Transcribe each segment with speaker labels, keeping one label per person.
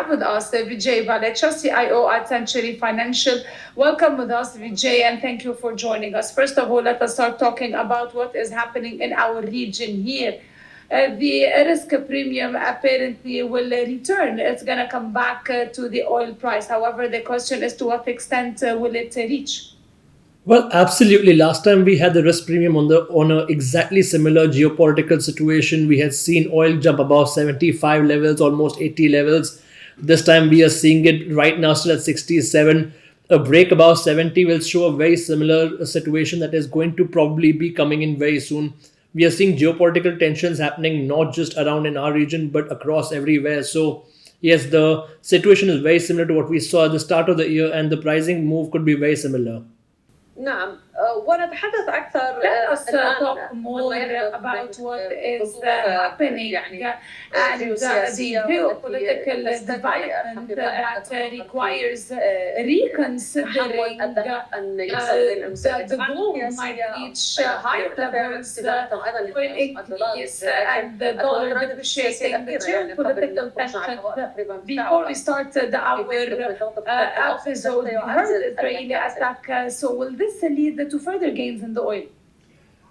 Speaker 1: have with us Vijay Valecha, CIO at Century Financial. Welcome with us, Vijay, and thank you for joining us. First of all, let us start talking about what is happening in our region here. The risk premium apparently will return. It's going to come back to the oil price. However, the question is to what extent will it reach?
Speaker 2: Well, absolutely. Last time we had the risk premium on a exactly similar geopolitical situation. We had seen oil jump above 75 levels, almost 80 levels. This time we are seeing it right now still at 67. A break above 70 will show a very similar situation that is going to probably be coming in very soon. We are seeing geopolitical tensions happening not just around in our region but across everywhere. So yes, the situation is very similar to what we saw at the start of the year, and the pricing move could be very similar.
Speaker 3: نعم ونتحدث أكثر
Speaker 1: Let us
Speaker 3: الآن
Speaker 1: talk more about what is
Speaker 3: بخصوص
Speaker 1: happening
Speaker 3: يعني
Speaker 1: and the
Speaker 3: الجيوسياسية
Speaker 1: geopolitical
Speaker 3: والتي
Speaker 1: development
Speaker 3: تستدعي
Speaker 1: that
Speaker 3: الحكومة
Speaker 1: requires
Speaker 3: في
Speaker 1: reconsidering
Speaker 3: تحول الذهب أن يصل بين المساعدة
Speaker 1: the goal might reach higher levels for an increase and the dollar depreciating, the geopolitical tension. Before we started our episode, we heard Israeli attack. So will this lead to further gains in the oil?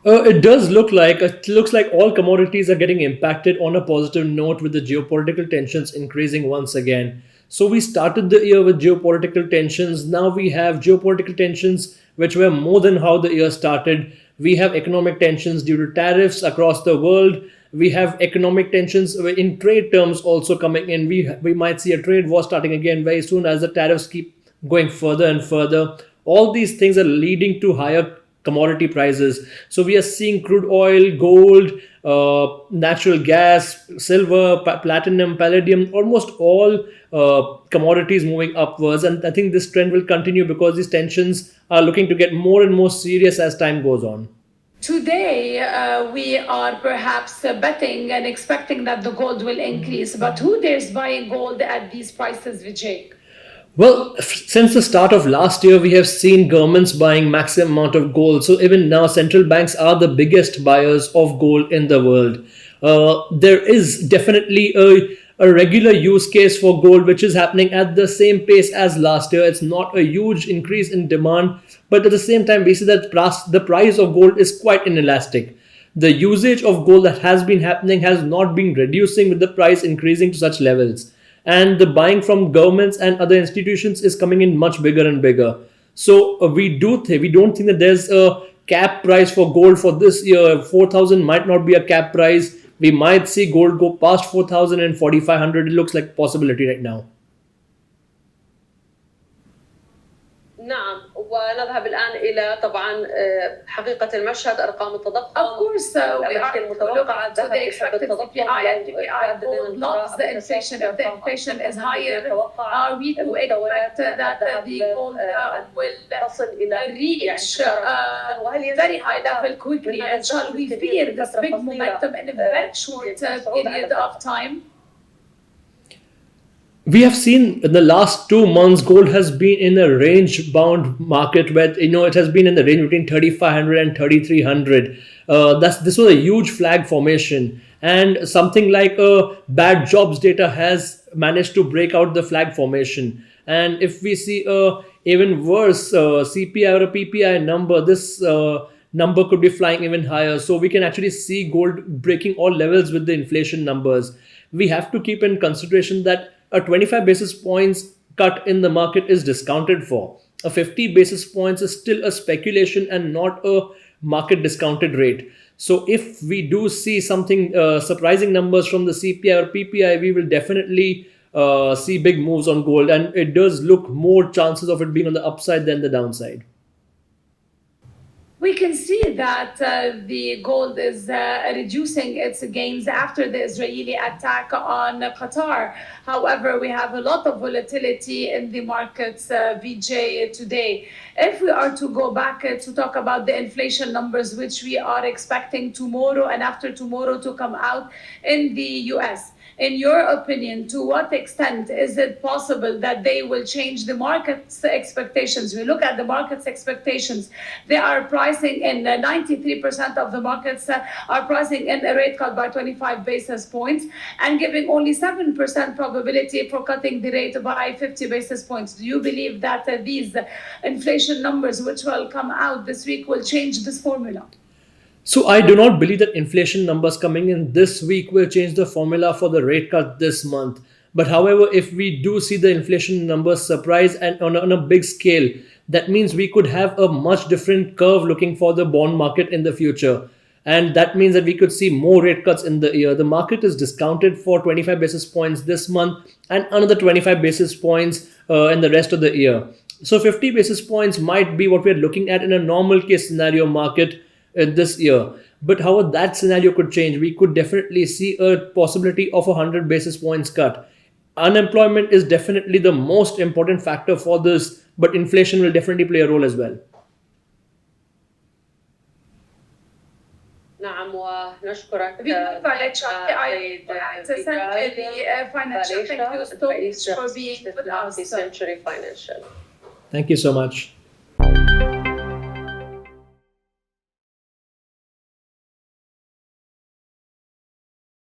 Speaker 2: It looks like all commodities are getting impacted on a positive note with the geopolitical tensions increasing once again. So we started the year with geopolitical tensions. Now we have geopolitical tensions which were more than how the year started. We have economic tensions due to tariffs across the world. We have economic tensions in trade terms also coming in. We might see a trade war starting again very soon as the tariffs keep going further and further. All these things are leading to higher commodity prices. So we are seeing crude oil, gold, natural gas, silver, platinum, palladium, almost all commodities moving upwards. And I think this trend will continue because these tensions are looking to get more and more serious as time goes on.
Speaker 1: Today, we are perhaps betting and expecting that the gold will increase. But who dares buying gold at these prices, Vijay?
Speaker 2: Well, since the start of last year, we have seen governments buying maximum amount of gold. So even now, central banks are the biggest buyers of gold in the world. There is definitely a regular use case for gold, which is happening at the same pace as last year. It's not a huge increase in demand, but at the same time, we see that the price of gold is quite inelastic. The usage of gold that has been happening has not been reducing with the price increasing to such levels, and the buying from governments and other institutions is coming in much bigger and bigger. So we don't think that there's a cap price for gold for this year. 4,000 might not be a cap price. We might see gold go past 4,000 and 4,500. It looks like a possibility right now.
Speaker 3: نعم ونذهب الآن إلى طبعا حقيقة المشهد أرقام التضخم.
Speaker 1: Of course, we are
Speaker 3: المتوقعة
Speaker 1: to the expected CPI and PPI gold loves the inflation. If the inflation is higher, we do expect that the gold will reach very high level quickly. And shall we fear this big momentum in a very short period of time?
Speaker 2: We have seen in the last 2 months, gold has been in a range bound market where it has been in the range between 3,500 and 3,300. This was a huge flag formation, and something like a bad jobs data has managed to break out the flag formation. And if we see a even worse CPI or a PPI number, this number could be flying even higher. So we can actually see gold breaking all levels with the inflation numbers. We have to keep in consideration that a 25 basis points cut in the market is discounted for. A 50 basis points is still a speculation and not a market discounted rate. So if we do see something surprising numbers from the CPI or PPI, we will definitely see big moves on gold, and it does look more chances of it being on the upside than the downside.
Speaker 1: We can see that the gold is reducing its gains after the Israeli attack on Qatar. However, we have a lot of volatility in the markets, Vijay, today. If we are to go back to talk about the inflation numbers, which we are expecting tomorrow and after tomorrow to come out in the US, in your opinion, to what extent is it possible that they will change the market's expectations? We look at the market's expectations. They are priced pricing in 93% of the markets are pricing in a rate cut by 25 basis points and giving only 7% probability for cutting the rate by 50 basis points. Do you believe that these inflation numbers which will come out this week will change this formula?
Speaker 2: So I do not believe that inflation numbers coming in this week will change the formula for the rate cut this month. But however, if we do see the inflation numbers surprise and on a big scale, that means we could have a much different curve looking for the bond market in the future. And that means that we could see more rate cuts in the year. The market is discounted for 25 basis points this month and another 25 basis points in the rest of the year. So 50 basis points might be what we're looking at in a normal case scenario market this year. But how that scenario could change, we could definitely see a possibility of 100 basis points cut. Unemployment is definitely the most important factor for this, but inflation will definitely play a role as well.
Speaker 3: نعم ونشكرك
Speaker 1: Vijay Valecha,
Speaker 3: سيد
Speaker 1: Vijay Financial. Thank you so much for being with us.
Speaker 3: Century Financial.
Speaker 2: Thank you so much.